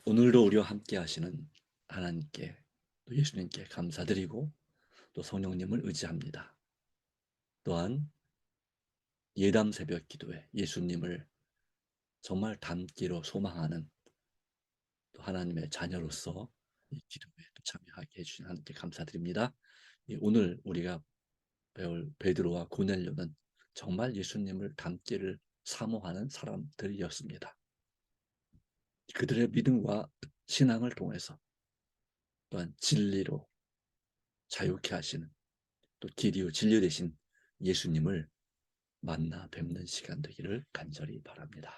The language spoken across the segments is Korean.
오늘도 우리와 함께 하시는 하나님께 또 예수님께 감사드리고 또 성령님을 의지합니다. 또한 예담 새벽 기도에 예수님을 정말 닮기로 소망하는 또 하나님의 자녀로서 이 기도에 또 참여하게 해주신 하나님께 감사드립니다. 오늘 우리가 배울 베드로와 고넬료는 정말 예수님을 닮기를 사모하는 사람들이었습니다. 그들의 믿음과 신앙을 통해서 또한 진리로 자유케 하시는 또 길이요 진리 되신 예수님을 만나 뵙는 시간 되기를 간절히 바랍니다.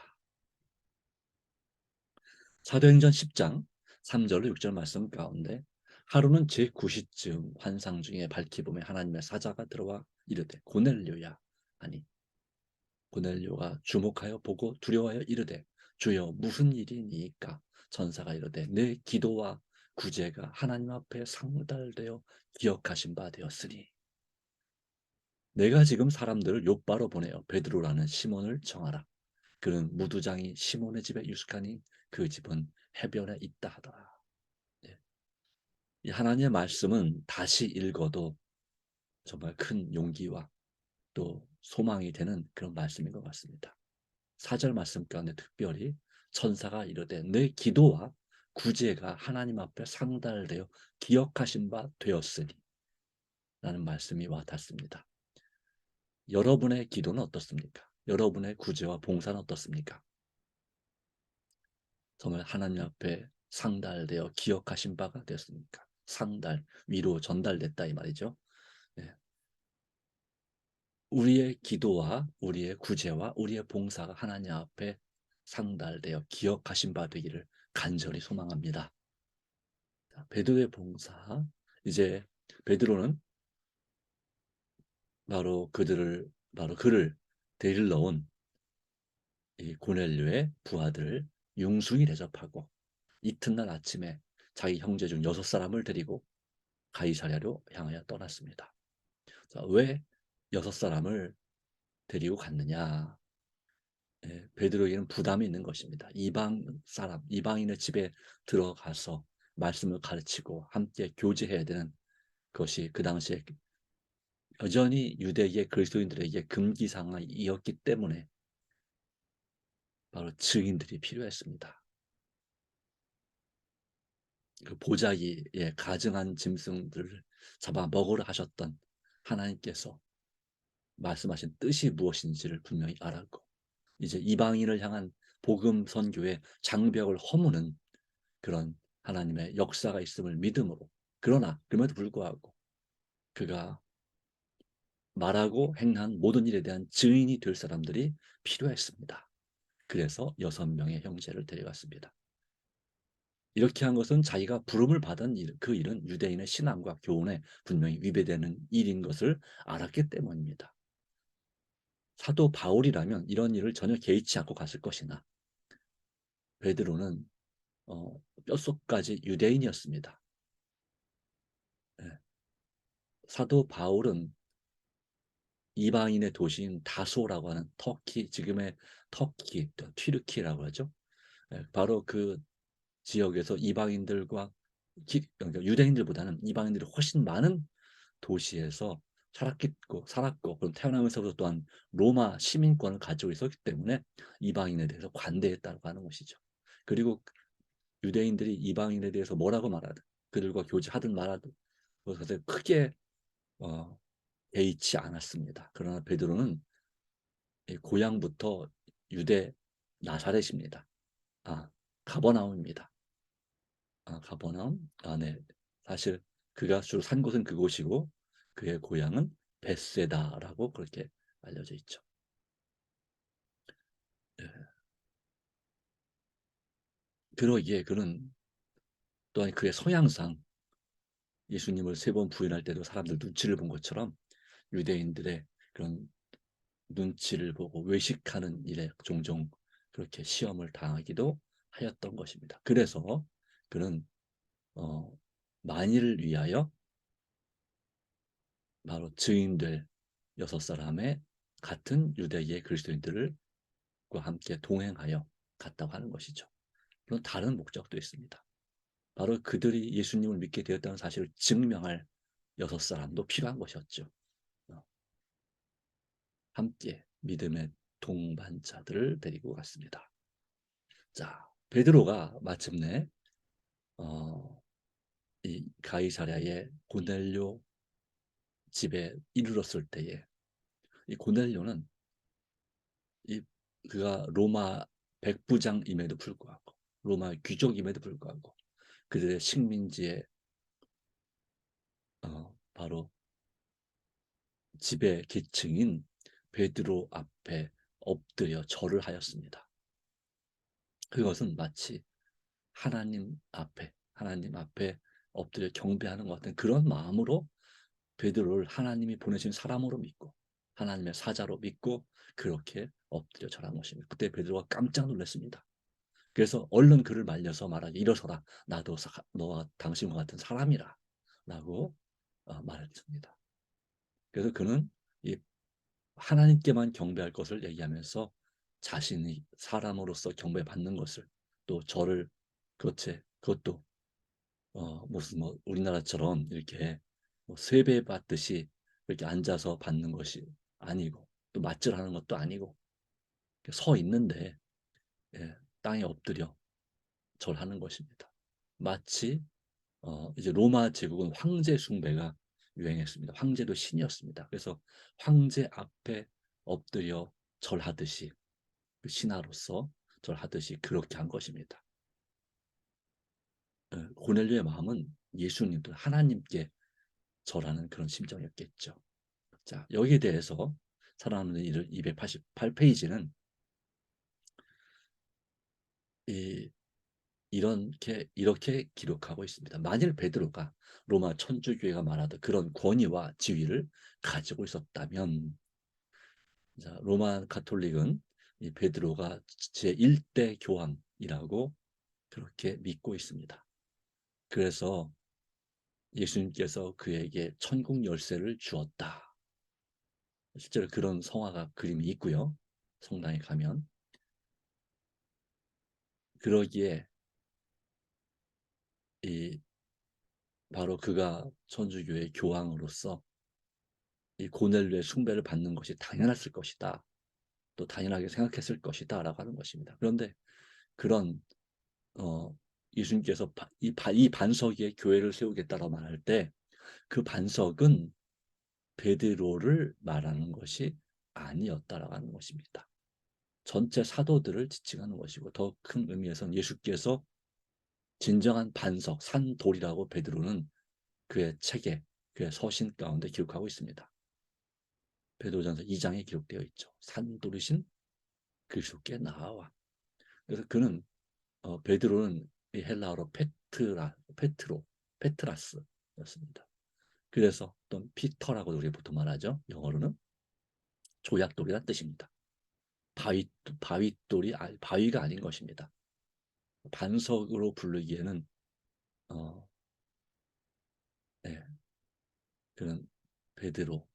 사도행전 10장 3절로 6절 말씀 가운데 하루는 제9시쯤 환상 중에 밝히봄에 하나님의 사자가 들어와 이르되 고넬료야 하니 고넬료가 주목하여 보고 두려워하여 이르되 주여 무슨 일이니까 전사가 이르되 내 기도와 구제가 하나님 앞에 상달되어 기억하신 바 되었으니 내가 지금 사람들을 욥바로 보내어 베드로라는 시몬을 정하라. 그는 무두장이 시몬의 집에 유숙하니 그 집은 해변에 있다 하더라. 네. 이 하나님의 말씀은 다시 읽어도 정말 큰 용기와 또 소망이 되는 그런 말씀인 것 같습니다. 4절 말씀 가운데 특별히 천사가 이르되 내 기도와 구제가 하나님 앞에 상달되어 기억하신 바 되었으니 라는 말씀이 와닿습니다. 여러분의 기도는 어떻습니까? 여러분의 구제와 봉사는 어떻습니까? 정말 하나님 앞에 상달되어 기억하신 바가 되었습니까? 상달, 위로 전달됐다 이 말이죠. 네. 우리의 기도와 우리의 구제와 우리의 봉사가 하나님 앞에 상달되어 기억하신 바 되기를 간절히 소망합니다. 베드로의 봉사, 이제 베드로는 바로 그를 데리러 온 이 고넬료의 부하들을 융숭이 대접하고 이튿날 아침에 자기 형제 중 6사람을 데리고 가이사랴로 향하여 떠났습니다. 자, 왜 6사람을 데리고 갔느냐? 예, 베드로에게는 부담이 있는 것입니다. 이방인의 집에 들어가서 말씀을 가르치고 함께 교제해야 되는 것이 그 당시에 여전히 유대계 그리스도인들에게 금기사항이었기 때문에 바로 증인들이 필요했습니다. 그 보자기에 가증한 짐승들을 잡아 먹으라 하셨던 하나님께서 말씀하신 뜻이 무엇인지를 분명히 알았고 이제 이방인을 향한 복음 선교의 장벽을 허무는 그런 하나님의 역사가 있음을 믿음으로 그러나 그럼에도 불구하고 그가 말하고 행한 모든 일에 대한 증인이 될 사람들이 필요했습니다. 그래서 6명의 형제를 데려갔습니다. 이렇게 한 것은 자기가 부름을 받은 그 일은 유대인의 신앙과 교훈에 분명히 위배되는 일인 것을 알았기 때문입니다. 사도 바울이라면 이런 일을 전혀 개의치 않고 갔을 것이나 베드로는 뼛속까지 유대인이었습니다. 네. 사도 바울은 이방인의 도시인 다소라고 하는 터키, 지금의 터키, 튀르키라고 하죠. 네. 바로 그 지역에서 이방인들과 그러니까 유대인들보다는 이방인들이 훨씬 많은 도시에서 살았고 그럼 태어나면서부터 또한 로마 시민권을 가지고 있었기 때문에 이방인에 대해서 관대했다고 하는 것이죠. 그리고 유대인들이 이방인에 대해서 뭐라고 말하든 그들과 교제하든 말하든 그것에 크게 어, 개의치 않았습니다. 그러나 베드로는 고향부터 유대 나사렛입니다. 가버나움입니다. 가버나움? 네. 사실 그가 주로 산 곳은 그곳이고 그의 고향은 벳세다라고 그렇게 알려져 있죠. 예. 그러기에 그는 또한 그의 성향상 예수님을 3번 부인할 때도 사람들 눈치를 본 것처럼 유대인들의 그런 눈치를 보고 외식하는 일에 종종 그렇게 시험을 당하기도 하였던 것입니다. 그래서 그는 어, 만일을 위하여 바로 증인들 6사람의 같은 유대계 그리스도인들과 함께 동행하여 갔다고 하는 것이죠. 그런 다른 목적도 있습니다. 바로 그들이 예수님을 믿게 되었다는 사실을 증명할 6사람도 필요한 것이었죠. 함께 믿음의 동반자들을 데리고 갔습니다. 자, 베드로가 마침내 이 가이사랴의 고넬료 집에 이르렀을 때에 이 고넬료는 이 그가 로마 백부장임에도 불구하고 로마 귀족임에도 불구하고 그들의 식민지에 바로 지배 계층인 베드로 앞에 엎드려 절을 하였습니다. 그것은 마치 하나님 앞에 엎드려 경배하는 것 같은 그런 마음으로 베드로를 하나님이 보내신 사람으로 믿고 하나님의 사자로 믿고 그렇게 엎드려 절한 것입니다. 그때 베드로가 깜짝 놀랐습니다. 그래서 얼른 그를 말려서 말하기 일어서라 나도 너와 당신과 같은 사람이라 라고 말했습니다. 그래서 그는 이 하나님께만 경배할 것을 얘기하면서 자신이 사람으로서 경배받는 것을 또 절을 그것도 무슨 뭐 우리나라처럼 이렇게 뭐 세배 받듯이 이렇게 앉아서 받는 것이 아니고 또 맞절하는 것도 아니고 서 있는데 예, 땅에 엎드려 절하는 것입니다. 마치 이제 로마 제국은 황제 숭배가 유행했습니다. 황제도 신이었습니다. 그래서 황제 앞에 엎드려 절하듯이 그 신하로서 절하듯이 그렇게 한 것입니다. 고넬료의 마음은 예수님 또 하나님께 절하는 그런 심정이었겠죠. 자, 여기에 대해서 사랑하는 이를 288페이지는 이렇게 기록하고 있습니다. 만일 베드로가 로마 천주교회가 말하던 그런 권위와 지위를 가지고 있었다면, 자, 로마 가톨릭은 이 베드로가 제1대 교황이라고 그렇게 믿고 있습니다. 그래서 예수님께서 그에게 천국 열쇠를 주었다. 실제로 그런 성화가 그림이 있고요. 성당에 가면. 그러기에 이 바로 그가 천주교의 교황으로서 이 고넬료의 숭배를 받는 것이 당연했을 것이다. 또 당연하게 생각했을 것이다 라고 하는 것입니다. 그런데 그런 예수님께서 이 반석 위에 교회를 세우겠다라고 말할 때 그 반석은 베드로를 말하는 것이 아니었다라고 하는 것입니다. 전체 사도들을 지칭하는 것이고 더 큰 의미에서는 예수께서 진정한 반석, 산돌이라고 베드로는 그의 책에 그의 서신 가운데 기록하고 있습니다. 베드로전서 2장에 기록되어 있죠. 산돌이신 그리스도께 나아와. 그래서 그는 베드로는 이 헬라어로 페트라스였습니다. 그래서 또 피터라고 우리 보통 말하죠. 영어로는 조약돌이란 뜻입니다. 바위돌이 바위가 아닌 것입니다. 반석으로 부르기에는 네, 그는 베드로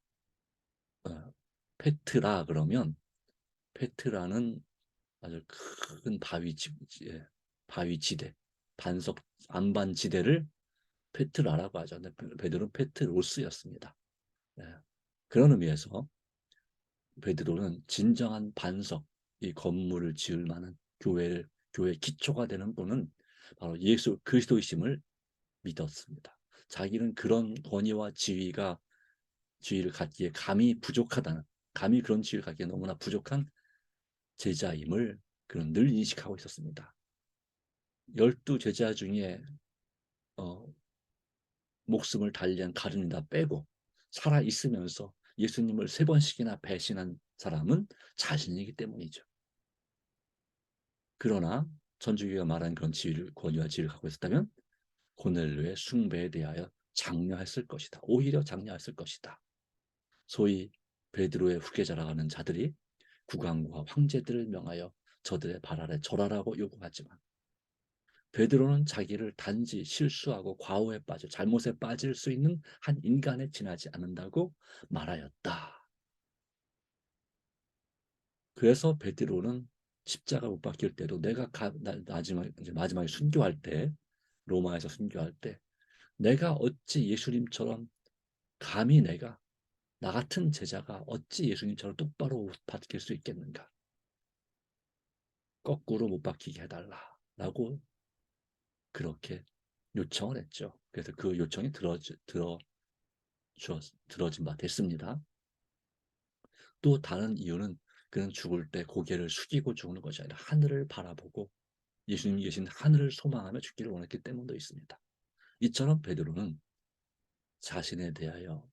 페트라 그러면 페트라는 아주 큰 바위지대 반석 안반지대를 페트라라고 하죠. 베드로는 페트로스였습니다. 네. 그런 의미에서 베드로는 진정한 반석, 이 건물을 지을 만한 교회 기초가 되는 분은 바로 예수 그리스도이심을 믿었습니다. 자기는 그런 권위와 지위를 갖기에 감히 그런 지위를 갖기에 너무나 부족한 제자임을 그는 늘 인식하고 있었습니다. 12제자 중에 목숨을 달리한 가룟유다 빼고 살아 있으면서 예수님을 3번씩이나 배신한 사람은 자신이기 때문이죠. 그러나 천주교가 말한 그런 권위와 지위를 갖고 있었다면 고넬료의 숭배에 대하여 장려했을 것이다. 오히려 장려했을 것이다. 소위 베드로의 후계자라고 하는 자들이 국왕과 황제들을 명하여 저들의 발 아래 절하라고 요구하지만 베드로는 자기를 단지 실수하고 과오에 빠져 잘못에 빠질 수 있는 한 인간에 지나지 않는다고 말하였다. 그래서 베드로는 십자가 못 박힐 때도 내가 마지막에 순교할 때, 로마에서 순교할 때 내가 어찌 예수님처럼 감히 내가 나 같은 제자가 어찌 예수님처럼 똑바로 못 박힐 수 있겠는가? 거꾸로 못 박히게 해달라라고 그렇게 요청을 했죠. 그래서 그 요청이 들어진 바 됐습니다. 또 다른 이유는 그는 죽을 때 고개를 숙이고 죽는 것이 아니라 하늘을 바라보고 예수님이 계신 하늘을 소망하며 죽기를 원했기 때문도 있습니다. 이처럼 베드로는 자신에 대하여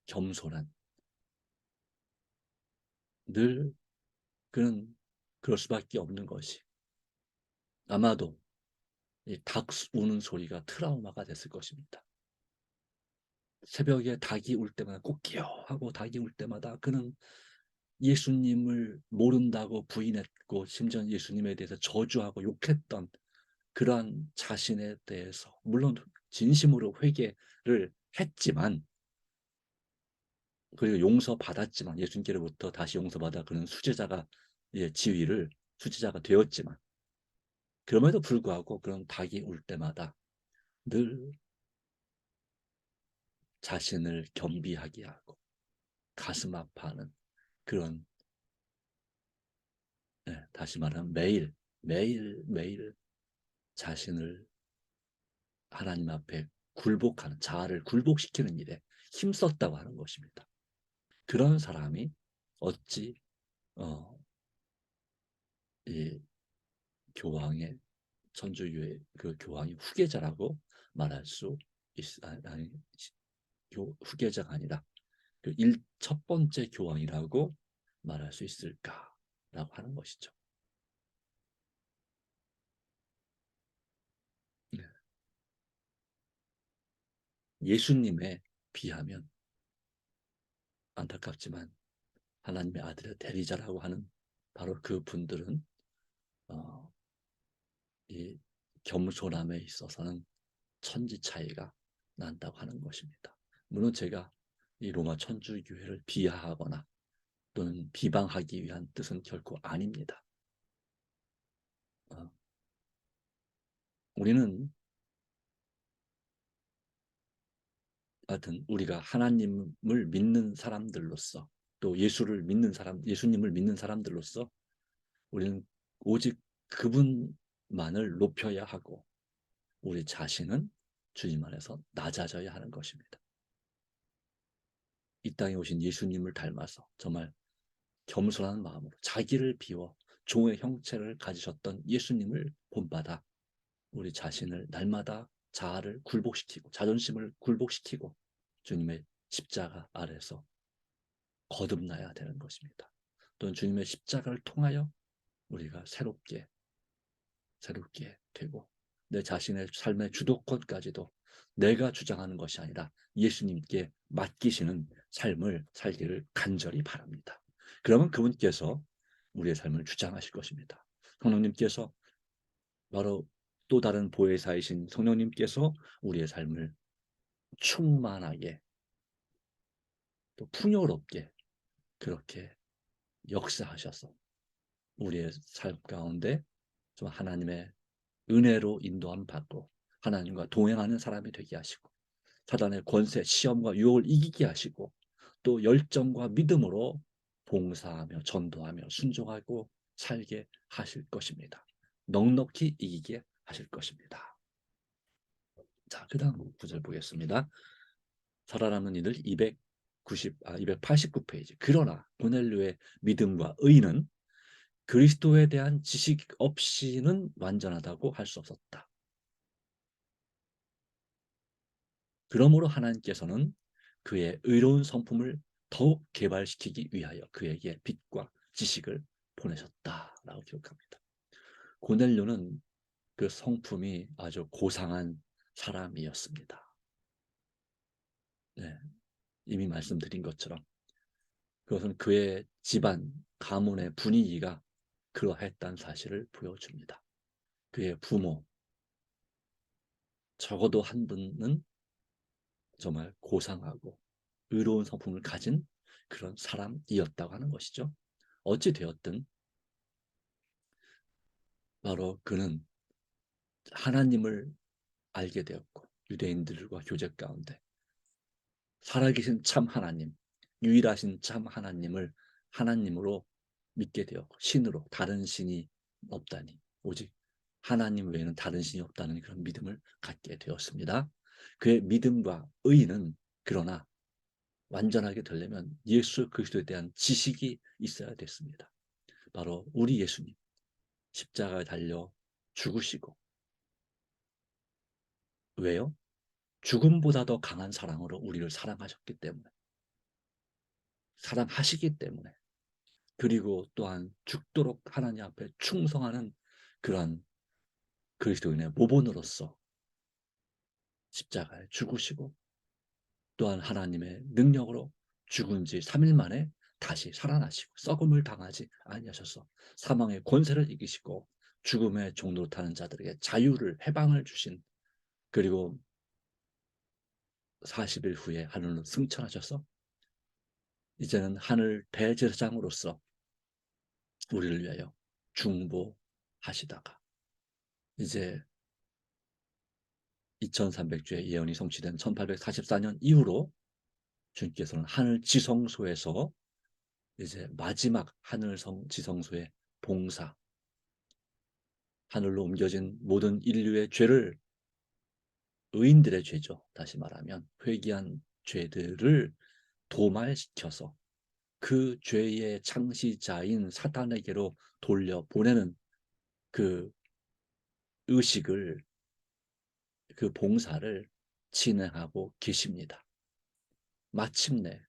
겸손한, 늘 그는 그럴 수밖에 없는 것이, 아마도 이 닭 우는 소리가 트라우마가 됐을 것입니다. 새벽에 닭이 울 때마다 꼭 하고 닭이 울 때마다 그는 예수님을 모른다고 부인했고 심지어 예수님에 대해서 저주하고 욕했던 그러한 자신에 대해서 물론 진심으로 회개를 했지만, 그리고 용서받았지만, 예수님께로부터 다시 용서받아 그는 수제자가 되었지만, 그럼에도 불구하고 그런 닭이 울 때마다 늘 자신을 겸비하게 하고 가슴 아파하는 그런, 다시 말하면 매일 자신을 하나님 앞에 굴복하는, 자아를 굴복시키는 일에 힘썼다고 하는 것입니다. 그런 사람이 어찌 이 교황의 천주교의 그 교황이 후계자라고 말할 수 아니, 후계자가 아니라 첫 번째 교황이라고 말할 수 있을까라고 하는 것이죠. 네. 예수님에 비하면 안타깝지만 하나님의 아들의 대리자라고 하는 바로 그 분들은 어, 이 겸손함에 있어서는 천지 차이가 난다고 하는 것입니다. 물론 제가 이 로마 천주교회를 비하하거나 또는 비방하기 위한 뜻은 결코 아닙니다. 어, 우리는 하여튼 우리가 하나님을 믿는 사람들로서, 또 예수님을 믿는 사람들로서 우리는 오직 그분만을 높여야 하고 우리 자신은 주님 안에서 낮아져야 하는 것입니다. 이 땅에 오신 예수님을 닮아서 정말 겸손한 마음으로 자기를 비워 종의 형체를 가지셨던 예수님을 본받아 우리 자신을 날마다 자아를 굴복시키고 자존심을 굴복시키고 주님의 십자가 아래서 거듭나야 되는 것입니다. 또는 주님의 십자가를 통하여 우리가 새롭게 되고 내 자신의 삶의 주도권까지도 내가 주장하는 것이 아니라 예수님께 맡기시는 삶을 살기를 간절히 바랍니다. 그러면 그분께서 우리의 삶을 주장하실 것입니다. 성령님께서, 바로 또 다른 보혜사이신 성령님께서 우리의 삶을 충만하게 또 풍요롭게 그렇게 역사하셔서 우리의 삶 가운데 좀 하나님의 은혜로 인도함 받고 하나님과 동행하는 사람이 되게 하시고 사단의 권세, 시험과 유혹을 이기게 하시고 또 열정과 믿음으로 봉사하며 전도하며 순종하고 살게 하실 것입니다. 넉넉히 이기게 하실 것입니다. 자, 그 다음 구절 보겠습니다. 살아남는 이들 289페이지. 그러나 고넬료의 믿음과 의는 그리스도에 대한 지식 없이는 완전하다고 할 수 없었다. 그러므로 하나님께서는 그의 의로운 성품을 더욱 개발시키기 위하여 그에게 빛과 지식을 보내셨다라고 기록합니다. 고넬료는 그 성품이 아주 고상한 사람이었습니다. 네, 이미 말씀드린 것처럼 그것은 그의 집안, 가문의 분위기가 그러했다는 사실을 보여줍니다. 그의 부모, 적어도 한 분은 정말 고상하고 의로운 성품을 가진 그런 사람이었다고 하는 것이죠. 어찌 되었든 바로 그는 하나님을 알게 되었고 유대인들과 교제 가운데 살아계신 참 하나님, 유일하신 참 하나님을 하나님으로 믿게 되었고 신으로 다른 신이 없다니 오직 하나님 외에는 다른 신이 없다는 그런 믿음을 갖게 되었습니다. 그의 믿음과 의는 그러나 완전하게 되려면 예수 그리스도에 대한 지식이 있어야 됐습니다. 바로 우리 예수님 십자가에 달려 죽으시고 왜요? 죽음보다 더 강한 사랑으로 우리를 사랑하셨기 때문에 사랑하시기 때문에 그리고 또한 죽도록 하나님 앞에 충성하는 그러한 그리스도인의 모본으로서 십자가에 죽으시고 또한 하나님의 능력으로 죽은 지 3일 만에 다시 살아나시고 썩음을 당하지 아니하셔서 사망의 권세를 이기시고 죽음의 종로를 타는 자들에게 자유를 해방을 주신 그리고 40일 후에 하늘로 승천하셔서 이제는 하늘 대제사장으로서 우리를 위하여 중보하시다가 이제 2300주의 예언이 성취된 1844년 이후로 주님께서는 하늘 지성소에서 이제 마지막 하늘 지성소의 봉사 하늘로 옮겨진 모든 인류의 죄를 의인들의 죄죠. 다시 말하면 회개한 죄들을 도말시켜서 그 죄의 창시자인 사탄에게로 돌려보내는 그 의식을 그 봉사를 진행하고 계십니다. 마침내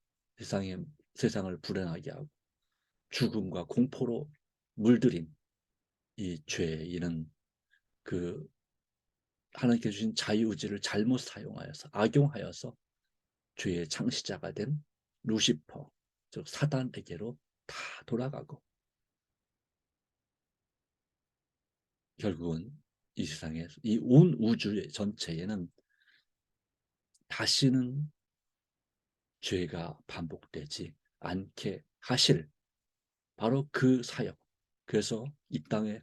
세상을 불행하게 하고 죽음과 공포로 물들인 이 죄인은 그 하나님께 주신 자유의지를 잘못 사용하여서 악용하여서 죄의 창시자가 된 루시퍼 즉 사단에게로 다 돌아가고 결국은 이 세상에서 이 온 우주 전체에는 다시는 죄가 반복되지 않게 하실 바로 그 사역 그래서 이 땅에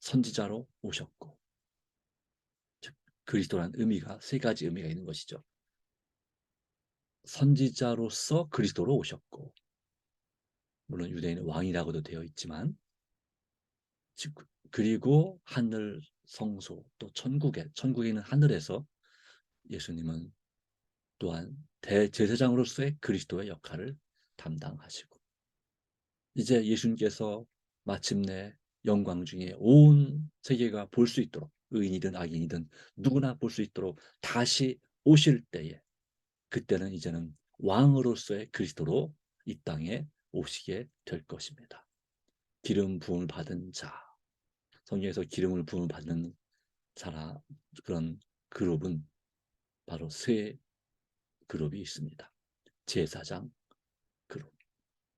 선지자로 오셨고 즉 그리스도라는 의미가 세 가지 의미가 있는 것이죠. 선지자로서 그리스도로 오셨고 물론 유대인은 왕이라고도 되어 있지만 즉 그리고 하늘 성소 또 천국에 있는 하늘에서 예수님은 또한 대제사장으로서의 그리스도의 역할을 담당하시고 이제 예수님께서 마침내 영광 중에 온 세계가 볼 수 있도록 의인이든 악인이든 누구나 볼 수 있도록 다시 오실 때에 그때는 이제는 왕으로서의 그리스도로 이 땅에 오시게 될 것입니다. 기름 부음을 받은 자 성경에서 기름을 부음을 받는 사람 그런 그룹은 바로 세 그룹이 있습니다. 제사장 그룹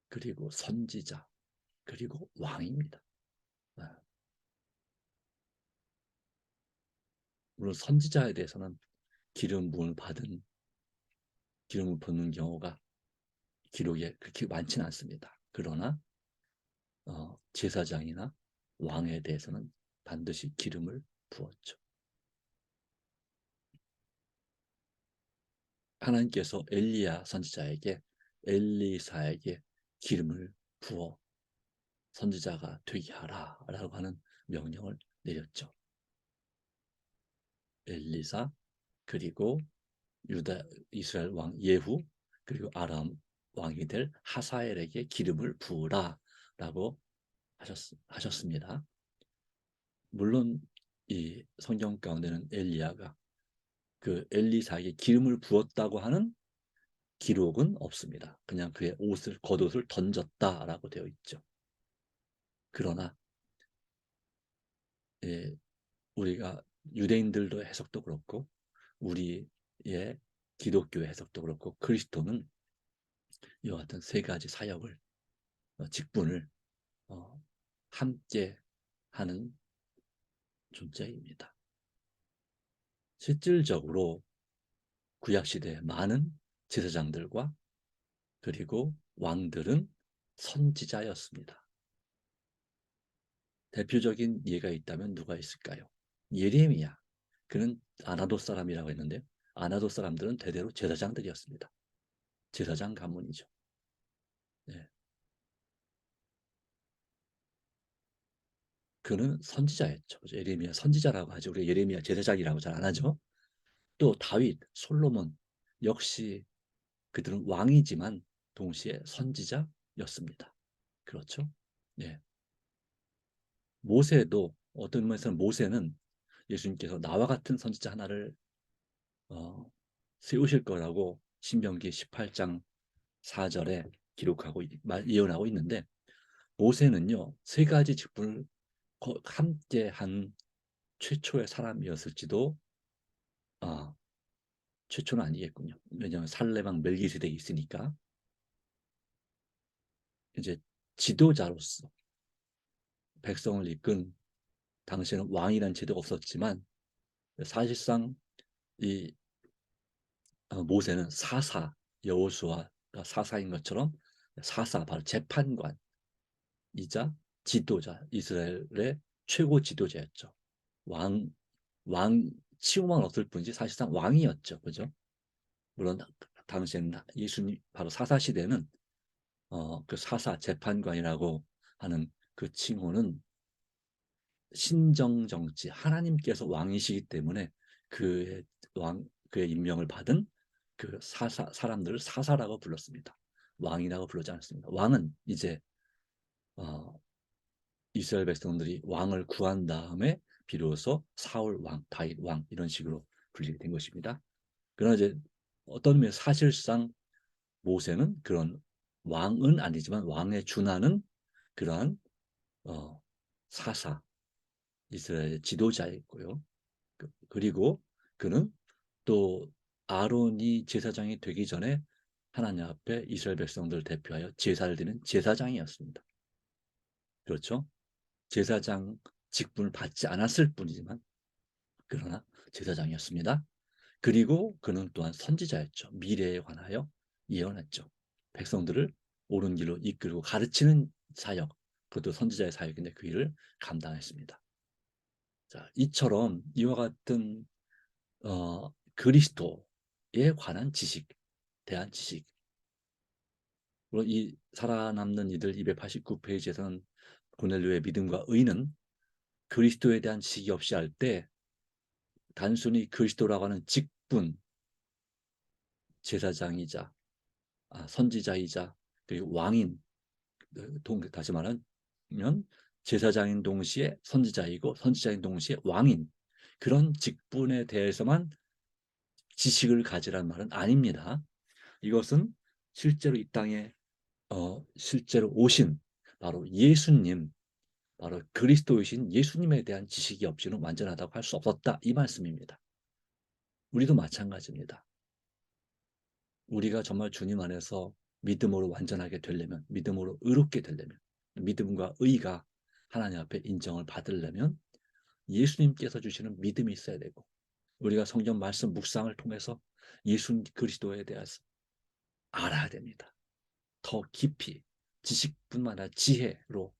그리고 선지자 그리고 왕입니다. 물론 선지자에 대해서는 기름 부음을 받은 기름을 붓는 경우가 기록에 그렇게 많지는 않습니다. 그러나 제사장이나 왕에 대해서는 반드시 기름을 부었죠. 하나님께서 엘리야 선지자에게 엘리사에게 기름을 부어 선지자가 되게 하라라고 하는 명령을 내렸죠. 엘리사 그리고 유다 이스라엘 왕 예후 그리고 아람 왕이 될 하사엘에게 기름을 부으라라고 하셨습니다. 물론 이 성경 가운데는 엘리야가 그 엘리사에게 기름을 부었다고 하는 기록은 없습니다. 그냥 그의 겉옷을 던졌다라고 되어 있죠. 그러나 예, 우리가 유대인들도 해석도 그렇고 우리의 기독교의 해석도 그렇고 그리스도는 이와 같은 세 가지 사역을 직분을 함께 하는 존재입니다. 실질적으로 구약시대의 많은 제사장들과 그리고 왕들은 선지자였습니다. 대표적인 예가 있다면 누가 있을까요? 예레미야. 그는 아나도 사람이라고 했는데 아나도 사람들은 대대로 제사장들이었습니다. 제사장 가문이죠. 네. 그는 선지자였죠. 예레미야 선지자라고 하죠. 우리 예레미야 제사장이라고 잘 안 하죠. 또 다윗, 솔로몬 역시 그들은 왕이지만 동시에 선지자였습니다. 그렇죠? 네. 모세도 어떤 면에서는 모세는 예수님께서 나와 같은 선지자 하나를 어, 세우실 거라고 신명기 18장 4절에 기록하고 예언하고 있는데 모세는요 세 가지 직분을 함께 한 최초의 사람이었을지도 아, 최초는 아니겠군요. 왜냐하면 살레방 멜기세덱이 있으니까 이제 지도자로서 백성을 이끈 당시에는 왕이라는 제도가 없었지만 사실상 이 모세는 사사 여호수아가 사사인 것처럼 사사 바로 재판관이자 지도자 이스라엘의 최고 지도자였죠. 왕, 왕 치고만 없을 뿐이지 사실상 왕이었죠. 그죠? 물론 당시에는 예수님 바로 사사 시대는 그 사사 재판관이라고 하는 그 칭호는 신정 정치 하나님께서 왕이시기 때문에 그의 그의 임명을 받은 그 사람들을 사사라고 불렀습니다. 왕이라고 부르지 않았습니다. 왕은 이제 어, 이스라엘 백성들이 왕을 구한 다음에 비로소 사울 왕, 다윗 왕 이런 식으로 불리게 된 것입니다. 그러나 이제 어떤 면에서 사실상 모세는 그런 왕은 아니지만 왕에 준하는 그러한 사사 이스라엘 지도자였고요. 그리고 그는 또 아론이 제사장이 되기 전에 하나님 앞에 이스라엘 백성들을 대표하여 제사를 드리는 제사장이었습니다. 그렇죠? 제사장 직분을 받지 않았을 뿐이지만 그러나 제사장이었습니다. 그리고 그는 또한 선지자였죠. 미래에 관하여 예언했죠. 백성들을 옳은 길로 이끌고 가르치는 사역, 그것도 선지자의 사역인데 그 일을 감당했습니다. 자, 이처럼 이와 같은 그리스도에 관한 지식, 대한 지식. 물론 이 살아남는 이들 289페이지에서는 고넬료의 믿음과 의는 그리스도에 대한 지식이 없이 할 때 단순히 그리스도라고 하는 직분, 제사장이자 선지자이자 그리고 왕인 다시 말하면 제사장인 동시에 선지자이고 선지자인 동시에 왕인 그런 직분에 대해서만 지식을 가지란 말은 아닙니다. 이것은 실제로 이 땅에 실제로 오신 바로 예수님, 바로 그리스도이신 예수님에 대한 지식이 없이는 완전하다고 할 수 없었다 이 말씀입니다. 우리도 마찬가지입니다. 우리가 정말 주님 안에서 믿음으로 완전하게 되려면, 믿음으로 의롭게 되려면, 믿음과 의가 하나님 앞에 인정을 받으려면 예수님께서 주시는 믿음이 있어야 되고 우리가 성경 말씀 묵상을 통해서 예수 그리스도에 대해서 알아야 됩니다. 더 깊이 지식뿐만 아니라 지혜로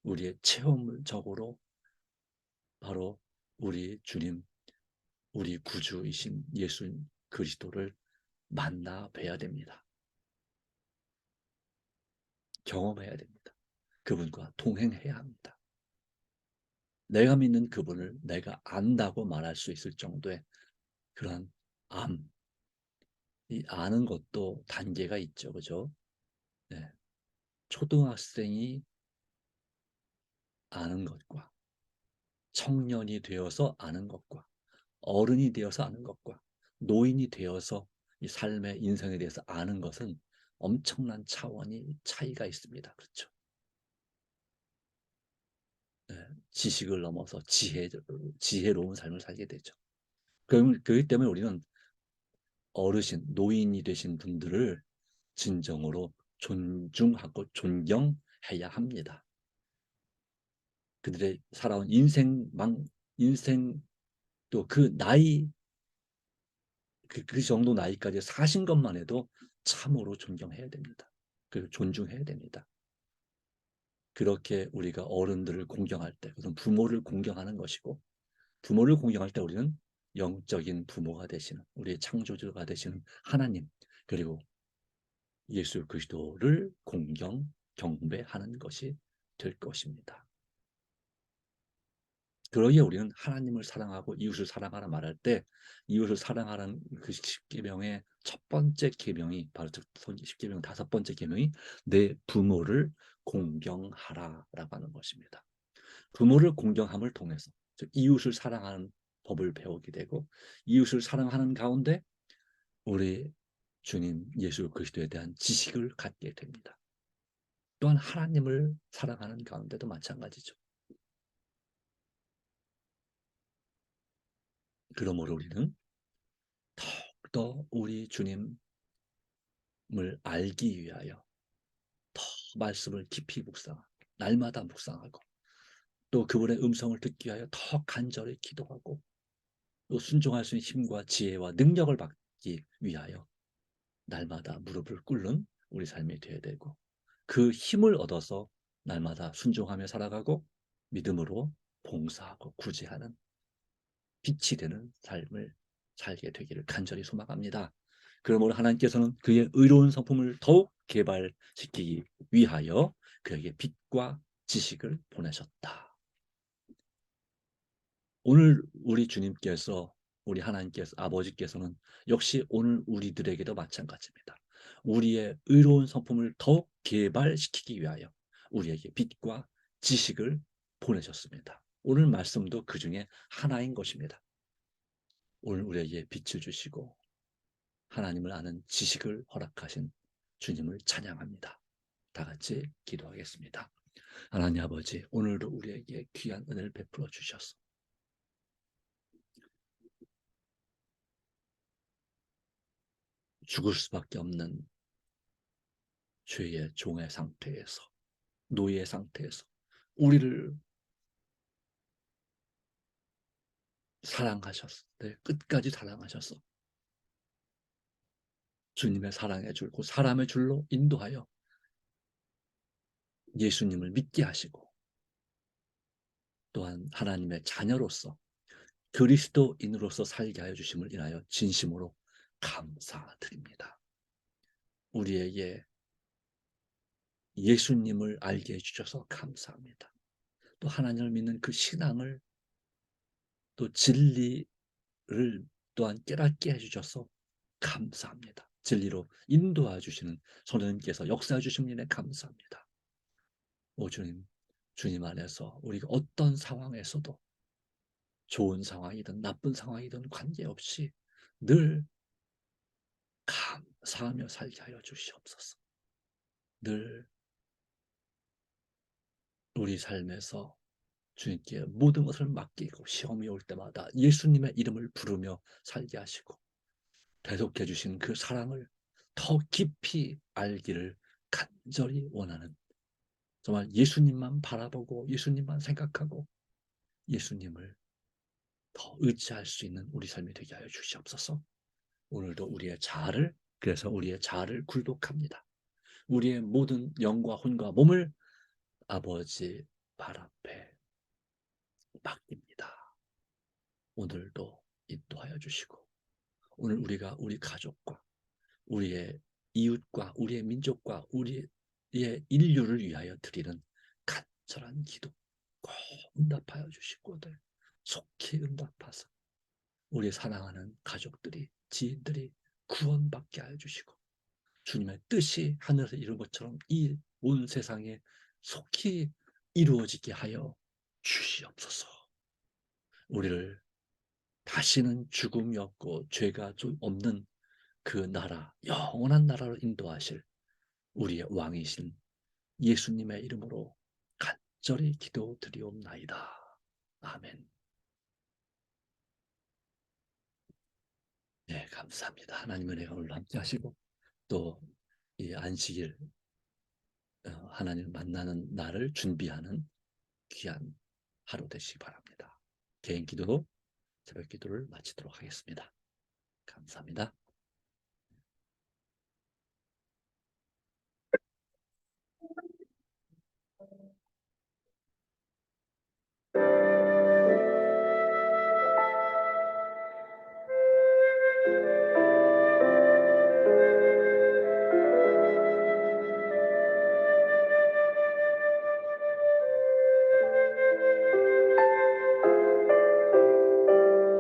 우리의 체험적으로 바로 우리 주님, 우리 구주이신 예수 그리스도를 만나 뵈야 됩니다. 경험해야 됩니다. 그분과 동행해야 합니다. 내가 믿는 그분을 내가 안다고 말할 수 있을 정도의 그러한 이 아는 것도 단계가 있죠. 그죠? 네. 초등학생이 아는 것과 청년이 되어서 아는 것과 어른이 되어서 아는 것과 노인이 되어서 이 삶의 인생에 대해서 아는 것은 엄청난 차원이 차이가 있습니다. 그렇죠? 네. 지식을 넘어서 지혜로운 삶을 살게 되죠. 그렇기 때문에 우리는 어르신, 노인이 되신 분들을 진정으로 존중하고 존경해야 합니다. 그들의 살아온 인생 또 그 나이 그 정도 나이까지 사신 것만 해도 참으로 존경해야 됩니다. 그리고 존중해야 됩니다. 그렇게 우리가 어른들을 공경할 때, 그것은 부모를 공경하는 것이고, 부모를 공경할 때 우리는 영적인 부모가 되시는, 우리의 창조주가 되시는 하나님, 그리고 예수 그리스도를 공경, 경배하는 것이 될 것입니다. 그러기에 우리는 하나님을 사랑하고 이웃을 사랑하라 말할 때, 이웃을 사랑하라는 그 십계명의 첫 번째 계명이 바로 십계명 다섯 번째 계명이 내 부모를 공경하라라고 하는 것입니다. 부모를 공경함을 통해서 즉 이웃을 사랑하는 법을 배우게 되고, 이웃을 사랑하는 가운데 우리 주님 예수 그리스도에 대한 지식을 갖게 됩니다. 또한 하나님을 사랑하는 가운데도 마찬가지죠. 그러므로 우리는 더욱더 우리 주님을 알기 위하여 더 말씀을 깊이 묵상하고, 날마다 묵상하고, 또 그분의 음성을 듣기 위하여 더 간절히 기도하고, 또 순종할 수 있는 힘과 지혜와 능력을 받기 위하여 날마다 무릎을 꿇는 우리 삶이 되어야 되고, 그 힘을 얻어서 날마다 순종하며 살아가고 믿음으로 봉사하고 구제하는 빛이 되는 삶을 살게 되기를 간절히 소망합니다. 그러므로 하나님께서는 그의 의로운 성품을 더욱 개발시키기 위하여 그에게 빛과 지식을 보내셨다. 오늘 우리 주님께서, 우리 하나님께서, 아버지께서는 역시 오늘 우리들에게도 마찬가지입니다. 우리의 의로운 성품을 더욱 개발시키기 위하여 우리에게 빛과 지식을 보내셨습니다. 오늘 말씀도 그 중에 하나인 것입니다. 오늘 우리에게 빛을 주시고 하나님을 아는 지식을 허락하신 주님을 찬양합니다. 다 같이 기도하겠습니다. 하나님 아버지, 오늘도 우리에게 귀한 은혜를 베풀어 주셔서 죽을 수밖에 없는 죄의 종의 상태에서, 노예의 상태에서 우리를 사랑하셨을 때 끝까지 사랑하셔서 주님의 사랑의 줄, 곧 사람의 줄로 인도하여 예수님을 믿게 하시고, 또한 하나님의 자녀로서 그리스도인으로서 살게 하여 주심을 인하여 진심으로 감사드립니다. 우리에게 예수님을 알게 해주셔서 감사합니다. 또 하나님을 믿는 그 신앙을, 또 진리를 또한 깨닫게 해주셔서 감사합니다. 진리로 인도해 주시는 성령님께서 역사해 주신 일에 감사합니다. 오 주님, 주님 안에서 우리가 어떤 상황에서도, 좋은 상황이든 나쁜 상황이든 관계없이 늘 감사하며 살게 하여 주시옵소서. 늘 우리 삶에서 주님께 모든 것을 맡기고 시험이 올 때마다 예수님의 이름을 부르며 살게 하시고, 대속해 주신 그 사랑을 더 깊이 알기를 간절히 원하는, 정말 예수님만 바라보고 예수님만 생각하고 예수님을 더 의지할 수 있는 우리 삶이 되게 하여 주시옵소서. 오늘도 그래서 우리의 자아를 굴복합니다. 우리의 모든 영과 혼과 몸을 아버지 발 앞에 맡깁니다. 오늘도 인도하여 주시고, 오늘 우리가 우리 가족과 우리의 이웃과 우리의 민족과 우리의 인류를 위하여 드리는 간절한 기도 꼭 응답하여 주시고들 속히 응답하사 우리 사랑하는 가족들이, 지인들이 구원받게 하여 주시고, 주님의 뜻이 하늘에서 이룬 것처럼 이 온 세상에 속히 이루어지게 하여 주시옵소서. 우리를 다시는 죽음이 없고 죄가 없는 그 나라, 영원한 나라로 인도하실 우리의 왕이신 예수님의 이름으로 간절히 기도드리옵나이다. 아멘. 네, 감사합니다. 하나님의 은혜가 오늘 함께 하시고, 또 이 안식일, 하나님을 만나는 날을 준비하는 귀한 하루 되시기 바랍니다. 개인 기도로 새벽 기도를 마치도록 하겠습니다. 감사합니다.